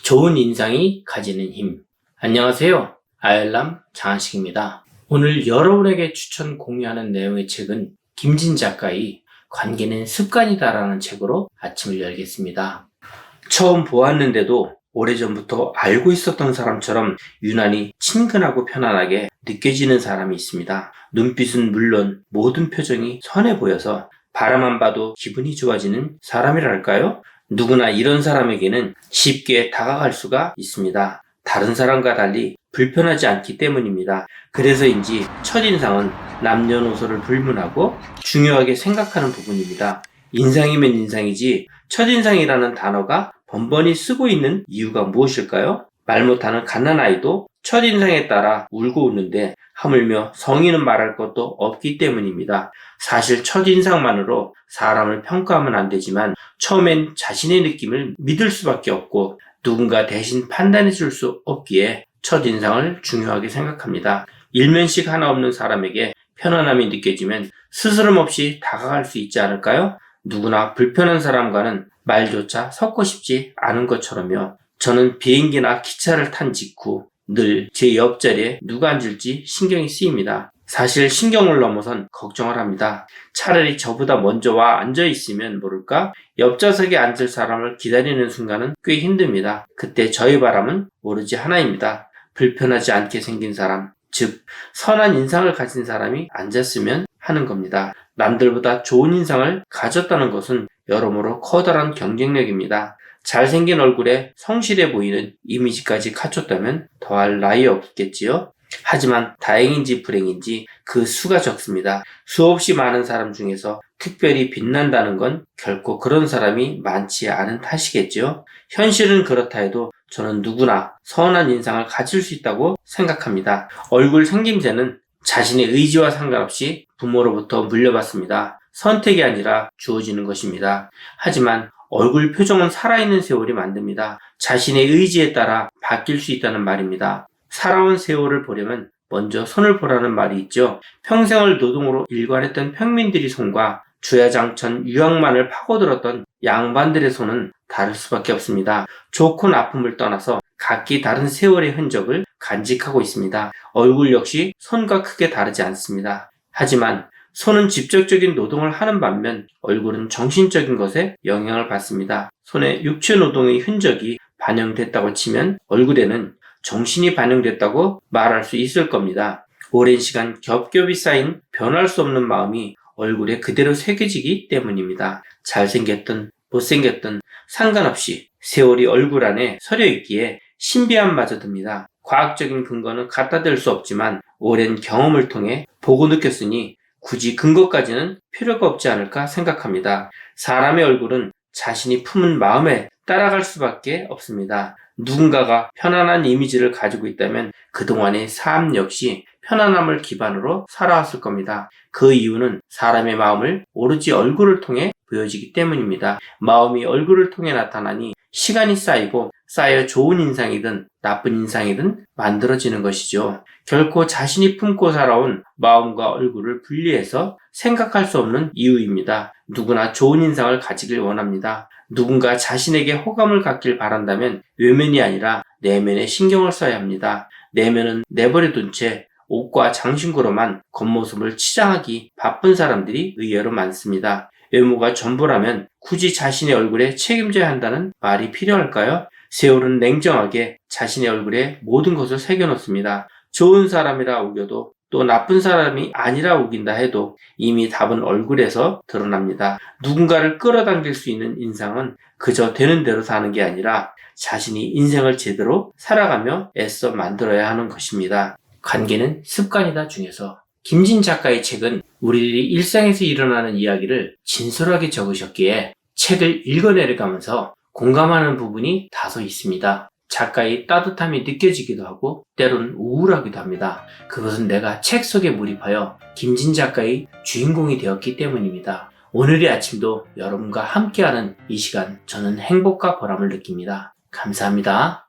좋은 인상이 가지는 힘. 안녕하세요. 아열람 장한식입니다. 오늘 여러분에게 추천 공유하는 내용의 책은 김진 작가의 관계는 습관이다라는 책으로 아침을 열겠습니다. 처음 보았는데도 오래전부터 알고 있었던 사람처럼 유난히 친근하고 편안하게 느껴지는 사람이 있습니다. 눈빛은 물론 모든 표정이 선해 보여서 바라만 봐도 기분이 좋아지는 사람이랄까요? 누구나 이런 사람에게는 쉽게 다가갈 수가 있습니다. 다른 사람과 달리 불편하지 않기 때문입니다. 그래서인지 첫인상은 남녀노소를 불문하고 중요하게 생각하는 부분입니다. 인상이면 인상이지 첫인상이라는 단어가 번번이 쓰고 있는 이유가 무엇일까요? 말 못하는 갓난아이도 첫인상에 따라 울고 웃는데 하물며 성인은 말할 것도 없기 때문입니다. 사실 첫인상만으로 사람을 평가하면 안 되지만 처음엔 자신의 느낌을 믿을 수밖에 없고 누군가 대신 판단해 줄 수 없기에 첫인상을 중요하게 생각합니다. 일면식 하나 없는 사람에게 편안함이 느껴지면 스스럼 없이 다가갈 수 있지 않을까요? 누구나 불편한 사람과는 말조차 섞고 싶지 않은 것처럼요. 저는 비행기나 기차를 탄 직후 늘 제 옆자리에 누가 앉을지 신경이 쓰입니다. 사실 신경을 넘어선 걱정을 합니다. 차라리 저보다 먼저 와 앉아있으면 모를까? 옆좌석에 앉을 사람을 기다리는 순간은 꽤 힘듭니다. 그때 저의 바람은 오로지 하나입니다. 불편하지 않게 생긴 사람, 즉 선한 인상을 가진 사람이 앉았으면 하는 겁니다. 남들보다 좋은 인상을 가졌다는 것은 여러모로 커다란 경쟁력입니다. 잘생긴 얼굴에 성실해 보이는 이미지까지 갖췄다면 더할 나위 없겠지요? 하지만 다행인지 불행인지 그 수가 적습니다. 수없이 많은 사람 중에서 특별히 빛난다는 건 결코 그런 사람이 많지 않은 탓이겠죠. 현실은 그렇다 해도 저는 누구나 선한 인상을 가질 수 있다고 생각합니다. 얼굴 생김새는 자신의 의지와 상관없이 부모로부터 물려받습니다. 선택이 아니라 주어지는 것입니다. 하지만 얼굴 표정은 살아있는 세월이 만듭니다. 자신의 의지에 따라 바뀔 수 있다는 말입니다. 살아온 세월을 보려면 먼저 손을 보라는 말이 있죠. 평생을 노동으로 일관했던 평민들의 손과 주야장천 유학만을 파고들었던 양반들의 손은 다를 수밖에 없습니다. 좋고 나쁨을 떠나서 각기 다른 세월의 흔적을 간직하고 있습니다. 얼굴 역시 손과 크게 다르지 않습니다. 하지만 손은 직접적인 노동을 하는 반면 얼굴은 정신적인 것에 영향을 받습니다. 손에 육체 노동의 흔적이 반영됐다고 치면 얼굴에는 정신이 반영됐다고 말할 수 있을 겁니다. 오랜 시간 겹겹이 쌓인 변할 수 없는 마음이 얼굴에 그대로 새겨지기 때문입니다. 잘생겼든 못생겼든 상관없이 세월이 얼굴 안에 서려 있기에 신비함마저 듭니다. 과학적인 근거는 갖다 댈 수 없지만 오랜 경험을 통해 보고 느꼈으니 굳이 근거까지는 필요가 없지 않을까 생각합니다. 사람의 얼굴은 자신이 품은 마음에 따라갈 수밖에 없습니다. 누군가가 편안한 이미지를 가지고 있다면 그동안의 삶 역시 편안함을 기반으로 살아왔을 겁니다. 그 이유는 사람의 마음을 오로지 얼굴을 통해 보여지기 때문입니다. 마음이 얼굴을 통해 나타나니 시간이 쌓여 좋은 인상이든 나쁜 인상이든 만들어지는 것이죠. 결코 자신이 품고 살아온 마음과 얼굴을 분리해서 생각할 수 없는 이유입니다. 누구나 좋은 인상을 가지길 원합니다. 누군가 자신에게 호감을 갖길 바란다면 외면이 아니라 내면에 신경을 써야 합니다. 내면은 내버려둔 채 옷과 장신구로만 겉모습을 치장하기 바쁜 사람들이 의외로 많습니다. 외모가 전부라면 굳이 자신의 얼굴에 책임져야 한다는 말이 필요할까요? 세월은 냉정하게 자신의 얼굴에 모든 것을 새겨놓습니다. 좋은 사람이라 우겨도 또 나쁜 사람이 아니라 우긴다 해도 이미 답은 얼굴에서 드러납니다. 누군가를 끌어당길 수 있는 인상은 그저 되는 대로 사는 게 아니라 자신이 인생을 제대로 살아가며 애써 만들어야 하는 것입니다. 관계는 습관이다 중에서 김진 작가의 책은 우리들이 일상에서 일어나는 이야기를 진솔하게 적으셨기에 책을 읽어내려가면서 공감하는 부분이 다소 있습니다. 작가의 따뜻함이 느껴지기도 하고 때론 우울하기도 합니다. 그것은 내가 책 속에 몰입하여 김진 작가의 주인공이 되었기 때문입니다. 오늘의 아침도 여러분과 함께하는 이 시간 저는 행복과 보람을 느낍니다. 감사합니다.